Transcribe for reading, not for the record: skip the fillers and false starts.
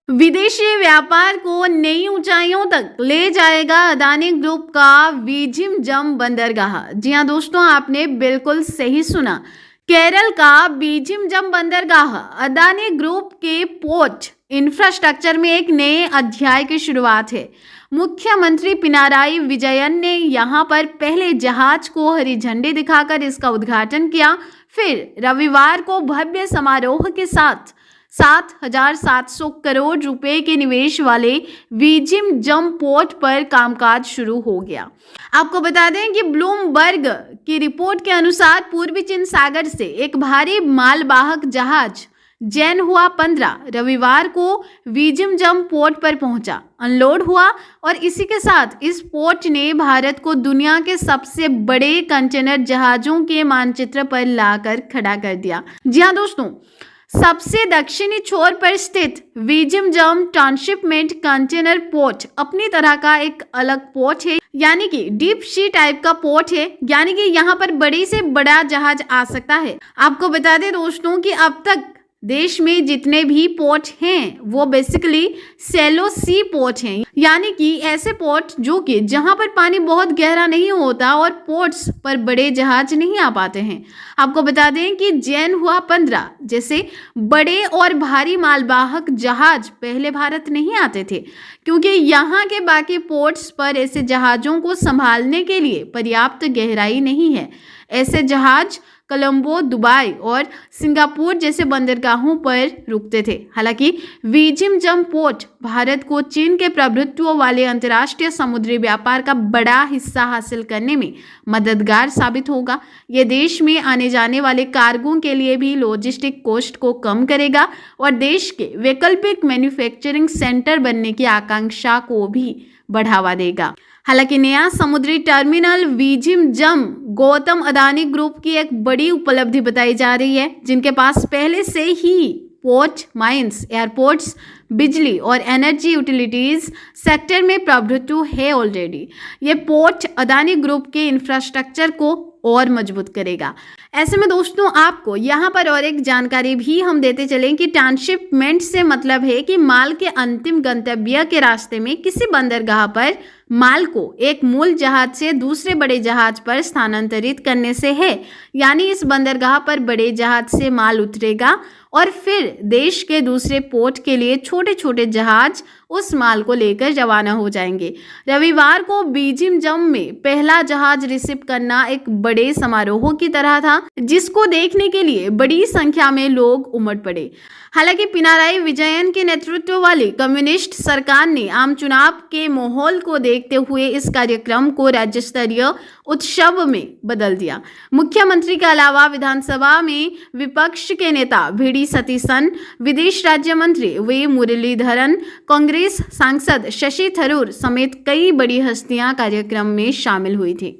विदेशी व्यापार को नई ऊंचाइयों तक ले जाएगा अदानी ग्रुप का बीजिंगम बंदरगाह। जी हां दोस्तों, आपने बिल्कुल सही सुना। केरल का बीजिंगम बंदरगाह अदानी ग्रुप के पोर्ट इंफ्रास्ट्रक्चर में एक नए अध्याय की शुरुआत है। मुख्यमंत्री पिनाराई विजयन ने यहां पर पहले जहाज को हरी झंडी दिखाकर इसका उद्घाटन किया। फिर रविवार को भव्य समारोह के साथ 7,700 करोड़ रुपए के निवेश वाले बीजिंगम पोर्ट पर कामकाज शुरू हो गया। आपको बता दें कि ब्लूमबर्ग की रिपोर्ट के अनुसार पूर्वी चीन सागर से एक भारी मालवाहक जहाज जेनहुआ 15 रविवार को बीजिंगम पोर्ट पर पहुंचा, अनलोड हुआ और इसी के साथ इस पोर्ट ने भारत को दुनिया के सबसे बड़े कंटेनर जहाजों के मानचित्र पर लाकर खड़ा कर दिया। जी हाँ दोस्तों, सबसे दक्षिणी छोर पर स्थित बीजिंगम ट्रांसशिपमेंट कंटेनर पोर्ट अपनी तरह का एक अलग पोर्ट है, यानी कि डीप सी टाइप का पोर्ट है, यानी कि यहाँ पर बड़े से बड़ा जहाज आ सकता है। आपको बता दें दोस्तों कि अब तक देश में जितने भी पोर्ट हैं वो बेसिकली सैलो सी पोर्ट हैं, यानी कि ऐसे पोर्ट जो कि जहां पर पानी बहुत गहरा नहीं होता और पोर्ट्स पर बड़े जहाज नहीं आ पाते हैं। आपको बता दें कि जेनहुआ 15 जैसे बड़े और भारी मालवाहक जहाज पहले भारत नहीं आते थे, क्योंकि यहाँ के बाकी पोर्ट्स पर ऐसे जहाज़ों को संभालने के लिए पर्याप्त गहराई नहीं है। ऐसे जहाज कोलंबो, दुबई और सिंगापुर जैसे बंदरगाहों पर रुकते थे। हालांकि बीजिंगम पोर्ट भारत को चीन के प्रभुत्व वाले अंतर्राष्ट्रीय समुद्री व्यापार का बड़ा हिस्सा हासिल करने में मददगार साबित होगा। यह देश में आने जाने वाले कार्गो के लिए भी लॉजिस्टिक कॉस्ट को कम करेगा और देश के वैकल्पिक मैन्युफैक्चरिंग सेंटर बनने की आकांक्षा को भी बढ़ावा देगा। हालांकि नया समुद्री टर्मिनल बीजिंगम गौतम अदानी ग्रुप की एक बड़ी उपलब्धि बताई जा रही है, जिनके पास पहले से ही पोर्ट, माइंस, एयरपोर्ट्स, बिजली और एनर्जी यूटिलिटीज सेक्टर में प्रभुत्व है ऑलरेडी। ये पोर्ट अदानी ग्रुप के इंफ्रास्ट्रक्चर को और मजबूत करेगा। ऐसे में दोस्तों, आपको यहाँ पर और एक जानकारी भी हम देते चलें कि ट्रांसशिपमेंट से मतलब है कि माल के अंतिम गंतव्य के रास्ते में किसी बंदरगाह पर माल को एक मूल जहाज से दूसरे बड़े जहाज पर स्थानांतरित करने से है। यानी इस बंदरगाह पर बड़े जहाज से माल उतरेगा और फिर देश के दूसरे पोर्ट के लिए छोटे छोटे जहाज उस माल को लेकर रवाना हो जाएंगे। रविवार को बीजिंगम में पहला जहाज रिसीव करना एक बड़े समारोह की तरह था, जिसको देखने के लिए बड़ी संख्या में लोग उमड़ पड़े। हालांकि पिनाराई विजयन के नेतृत्व वाली कम्युनिस्ट सरकार ने आम चुनाव के माहौल को देखते हुए इस कार्यक्रम को राज्य स्तरीय उत्सव में बदल दिया। मुख्यमंत्री के अलावा विधानसभा में विपक्ष के नेता वी.डी. सतीसन, विदेश राज्य मंत्री वी. मुरलीधरन, कांग्रेस सांसद शशि थरूर समेत कई बड़ी हस्तियां कार्यक्रम में शामिल हुई थी।